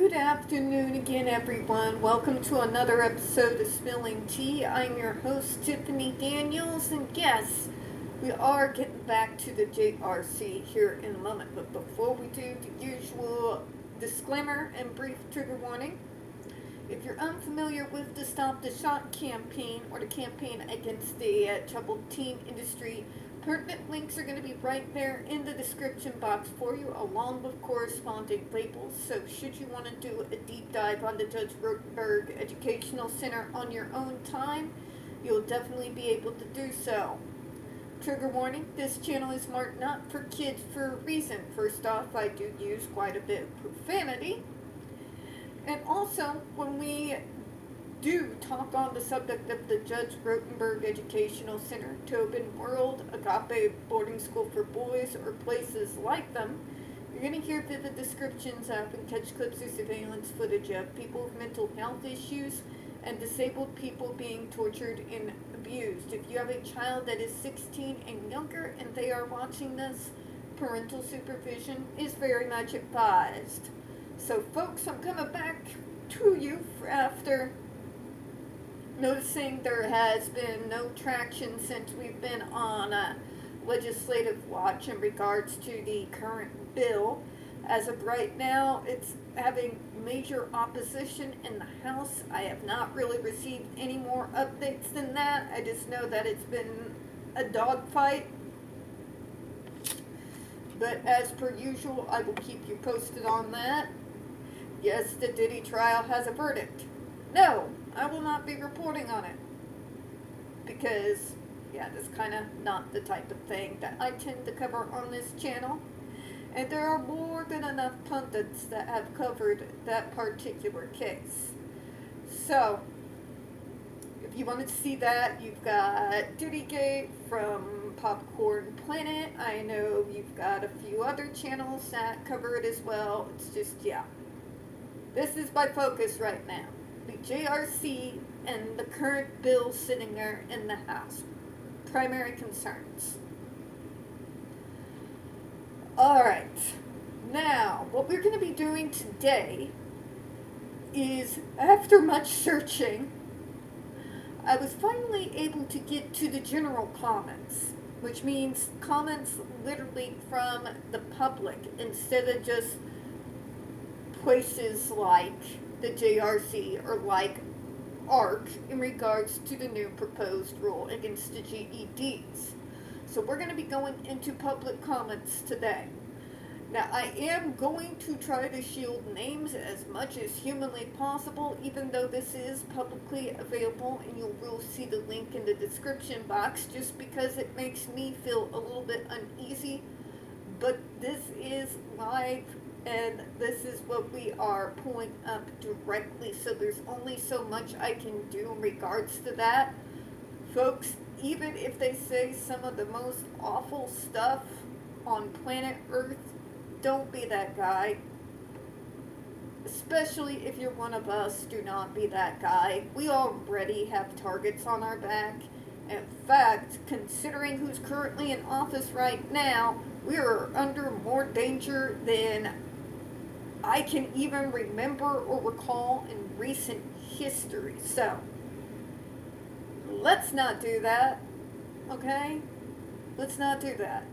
Good afternoon again, everyone. Welcome to another episode of Spilling Tea. I'm your host, Tiffany Daniels, and yes, we are getting back to the JRC here in a moment. But before we do, the usual disclaimer and brief trigger warning. If you're unfamiliar with the Stop the Shot campaign or the campaign against the troubled teen industry, pertinent links are going to be right there in the description box for you, along with corresponding labels. So should you want to do a deep dive on the Judge Rotenberg Educational Center on your own time, you'll definitely be able to do so. Trigger warning, this channel is marked not for kids for a reason. First off, I do use quite a bit of profanity. And also, when we do talk on the subject of the Judge Rotenberg Educational Center, Tobin World, Agape Boarding School for Boys, or places like them, you're going to hear vivid descriptions of and catch clips of surveillance footage of people with mental health issues and disabled people being tortured and abused. If you have a child that is 16 and younger and they are watching this, parental supervision is very much advised. So folks, I'm coming back to you after noticing there has been no traction since we've been on a legislative watch in regards to the current bill. As of right now, it's having major opposition in the House. I have not really received any more updates than that. I just know that it's been a dogfight. But as per usual, I will keep you posted on that. Yes, the Diddy trial has a verdict. No, I will not be reporting on it. Because, yeah, that's kind of not the type of thing that I tend to cover on this channel. And there are more than enough pundits that have covered that particular case. So, if you want to see that, you've got Diddygate from Popcorn Planet. I know you've got a few other channels that cover it as well. It's just, yeah. This is my focus right now. The JRC and the current bill sitting there in the House. Primary concerns. Alright. Now, what we're going to be doing today is, after much searching, I was finally able to get to the general comments, which means comments literally from the public instead of just places like the JRC or like ARC in regards to the new proposed rule against the GEDs. So we're going to be going into public comments today. Now, I am going to try to shield names as much as humanly possible, even though this is publicly available, and you will see the link in the description box, just because it makes me feel a little bit uneasy. But this is live, and this is what we are pulling up directly, so there's only so much I can do in regards to that. Folks, even if they say some of the most awful stuff on planet Earth, don't be that guy. Especially if you're one of us, do not be that guy. We already have targets on our back. In fact, considering who's currently in office right now, we are under more danger than I can even remember or recall in recent history. So, let's not do that, okay? Let's not do that.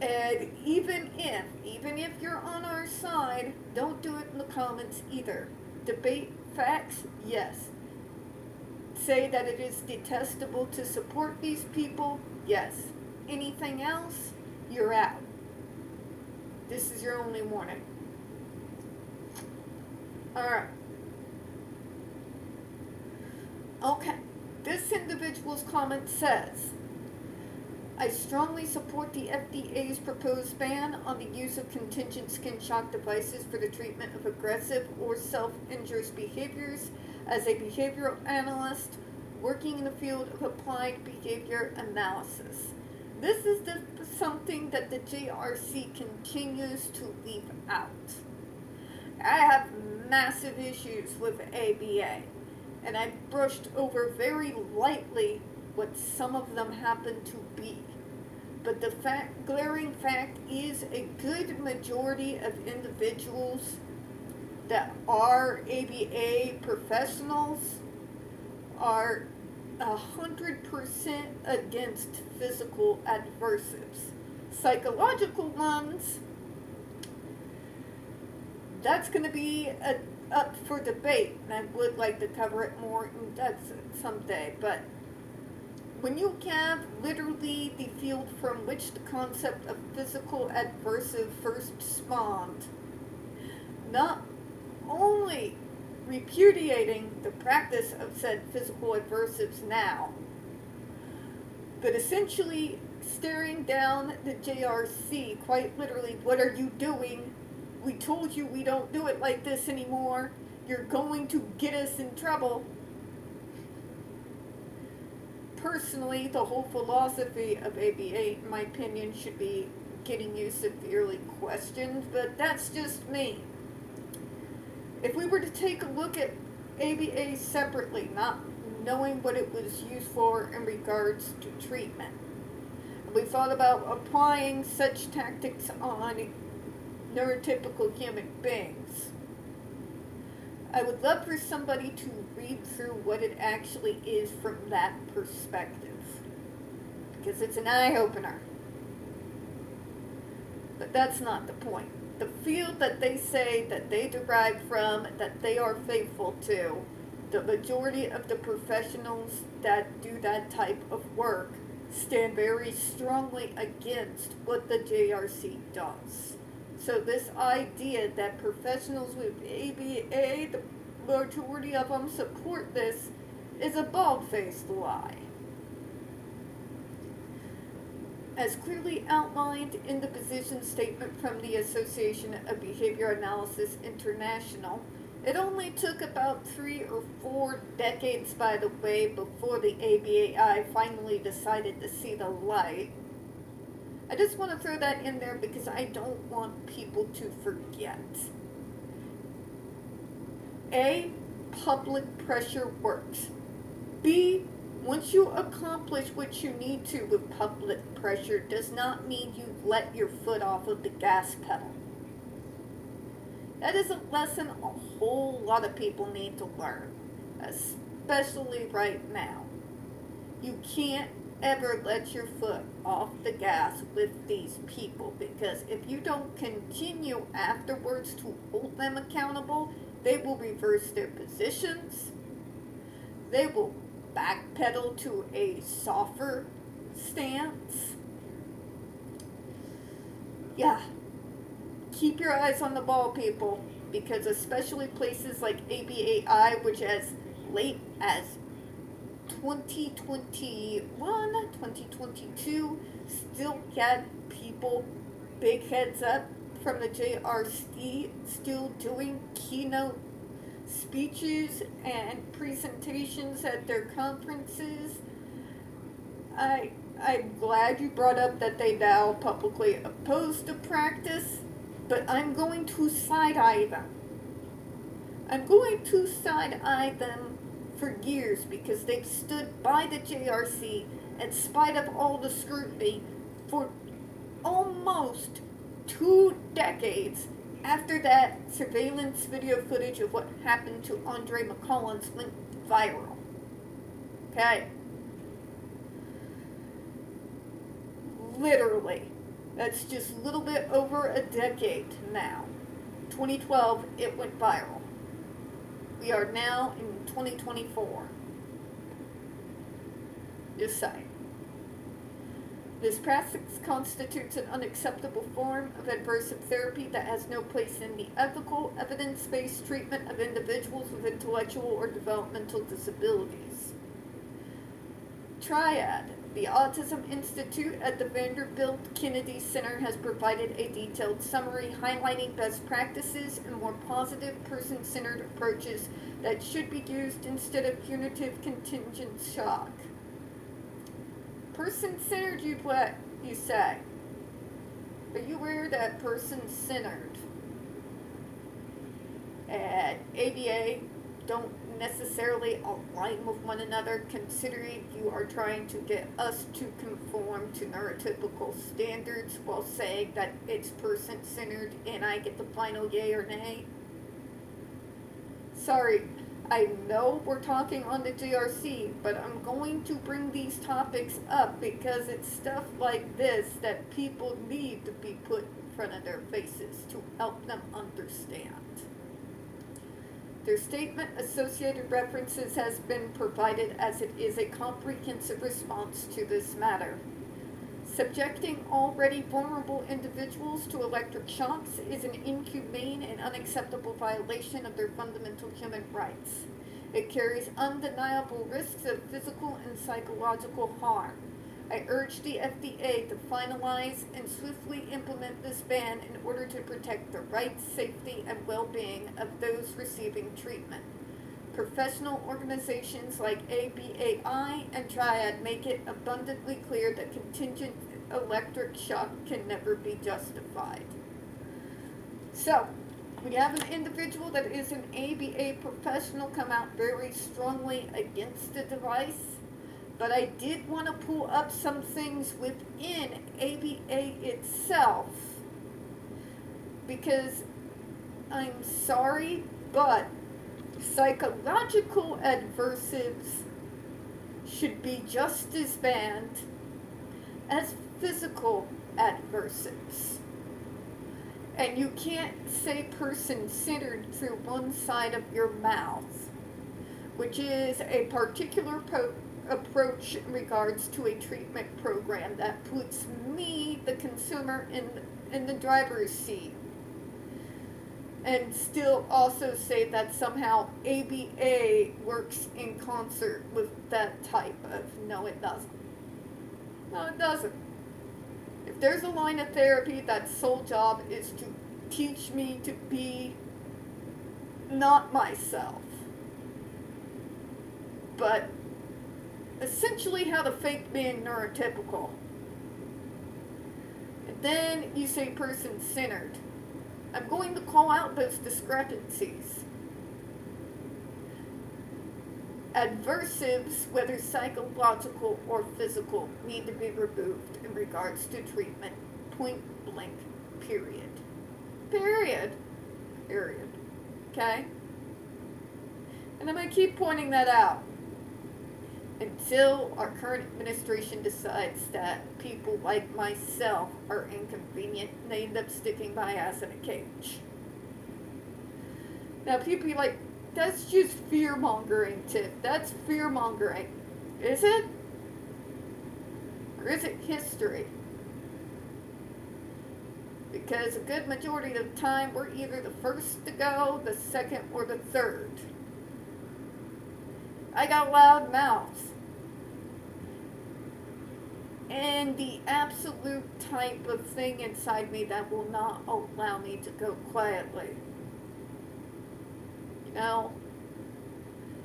And even if you're on our side, don't do it in the comments either. Debate facts, yes. Say that it is detestable to support these people, yes. Anything else, you're out. This is your only warning. Alright. Okay. This individual's comment says, I strongly support the FDA's proposed ban on the use of contingent skin shock devices for the treatment of aggressive or self-injurious behaviors. As a behavioral analyst working in the field of applied behavior analysis. This is something that the JRC continues to leave out. I have massive issues with ABA, and I brushed over very lightly what some of them happen to be. But the glaring fact is a good majority of individuals that our ABA professionals are 100% against physical aversives. Psychological ones, that's going to be up for debate, and I would like to cover it more in depth someday, but when you have literally the field from which the concept of physical aversive first spawned, not only repudiating the practice of said physical aversives now, but essentially staring down the JRC, quite literally, what are you doing? We told you we don't do it like this anymore. You're going to get us in trouble. Personally, the whole philosophy of ABA, in my opinion, should be getting you severely questioned, but that's just me. If we were to take a look at ABA separately, not knowing what it was used for in regards to treatment, and we thought about applying such tactics on neurotypical human beings, I would love for somebody to read through what it actually is from that perspective, because it's an eye-opener. But that's not the point. The field that they say that they derive from, that they are faithful to, the majority of the professionals that do that type of work stand very strongly against what the JRC does. So this idea that professionals with ABA, the majority of them support this, is a bald-faced lie. As clearly outlined in the position statement from the Association of Behavior Analysis International, it only took about 3 or 4 decades, by the way, before the ABAI finally decided to see the light. I just want to throw that in there because I don't want people to forget. A, public pressure works. B, once you accomplish what you need to with public pressure, does not mean you let your foot off of the gas pedal. That is a lesson a whole lot of people need to learn, especially right now. You can't ever let your foot off the gas with these people, because if you don't continue afterwards to hold them accountable, they will reverse their positions. They will backpedal to a softer stance. Yeah. Keep your eyes on the ball, people, because especially places like ABAI, which as late as 2021, 2022, still get people, big heads up from the JRC, still doing keynote speeches and presentations at their conferences. I'm glad you brought up that they now publicly oppose the practice, but I'm going to side-eye them. I'm going to side-eye them for years because they've stood by the JRC in spite of all the scrutiny for almost 2 decades after that surveillance video footage of what happened to Andre McCollins went viral. Okay? Literally. That's just a little bit over a decade now. 2012, it went viral. We are now in 2024. Just saying. This practice constitutes an unacceptable form of aversive therapy that has no place in the ethical, evidence-based treatment of individuals with intellectual or developmental disabilities. Triad. The Autism Institute at the Vanderbilt Kennedy Center has provided a detailed summary highlighting best practices and more positive person-centered approaches that should be used instead of punitive contingent shock. Person-centered, you say. Are you aware that person-centered and ABA don't necessarily align with one another, considering you are trying to get us to conform to neurotypical standards while saying that it's person-centered and I get the final yay or nay? sorry, I know we're talking on the GRC, but I'm going to bring these topics up because it's stuff like this that people need to be put in front of their faces to help them understand. Their statement associated references has been provided as it is a comprehensive response to this matter. Subjecting already vulnerable individuals to electric shocks is an inhumane and unacceptable violation of their fundamental human rights. It carries undeniable risks of physical and psychological harm. I urge the FDA to finalize and swiftly implement this ban in order to protect the rights, safety, and well-being of those receiving treatment. Professional organizations like ABAI and Triad make it abundantly clear that contingent electric shock can never be justified. So, we have an individual that is an ABA professional come out very strongly against the device, but I did want to pull up some things within ABA itself, because I'm sorry, but psychological aversives should be just as banned as physical aversives. And you can't say person-centered through one side of your mouth, which is a particular approach in regards to a treatment program that puts me, the consumer, in the driver's seat. And still also say that somehow ABA works in concert with that type of, no it doesn't. No it doesn't. If there's a line of therapy that's sole job is to teach me to be not myself, but essentially how to fake being neurotypical. And then you say person-centered. I'm going to call out those discrepancies. Aversives, whether psychological or physical, need to be removed in regards to treatment. Point blank, period. Period. Period. Okay? And I'm going to keep pointing that out until our current administration decides that people like myself are inconvenient and they end up sticking my ass in a cage. Now people be like, that's just fear-mongering, Tiff. That's fear-mongering. Is it? Or is it history? Because a good majority of the time we're either the first to go, the second, or the third. I got loud mouths. And the absolute type of thing inside me that will not allow me to go quietly. You know,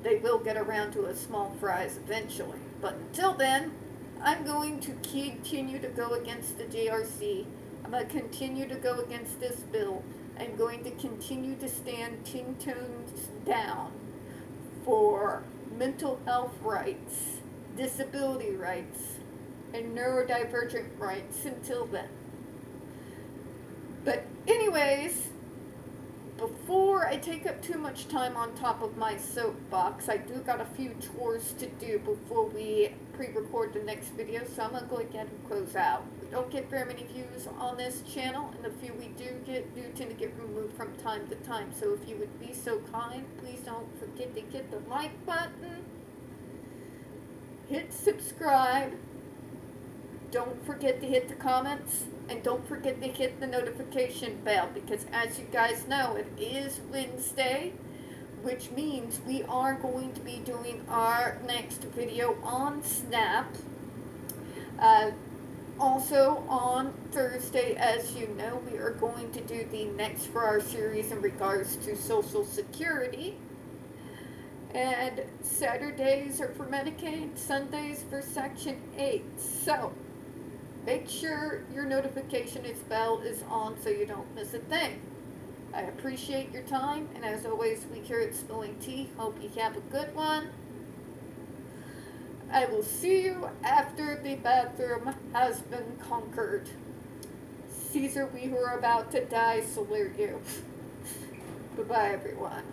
they will get around to a small fries eventually. But until then, I'm going to continue to go against the JRC. I'm going to continue to go against this bill. I'm going to continue to stand 10 tones down for mental health rights, disability rights, and neurodivergent rights until then. But anyways, before I take up too much time on top of my soapbox, I do got a few chores to do before we pre-record the next video, so I'm going to go ahead and close out. We don't get very many views on this channel, and the few we do tend to get removed from time to time. So if you would be so kind, please don't forget to hit the like button, hit subscribe, don't forget to hit the comments, and don't forget to hit the notification bell, because as you guys know, it is Wednesday, which means we are going to be doing our next video on Snap. Also on Thursday, as you know, we are going to do the next for our series in regards to Social Security. And Saturdays are for Medicaid, Sundays for Section 8. So, make sure your notification bell is on so you don't miss a thing. I appreciate your time, and as always, we here at Spilling Tea hope you have a good one. I will see you after the bathroom has been conquered. Caesar, we who are about to die salute you. Goodbye, everyone.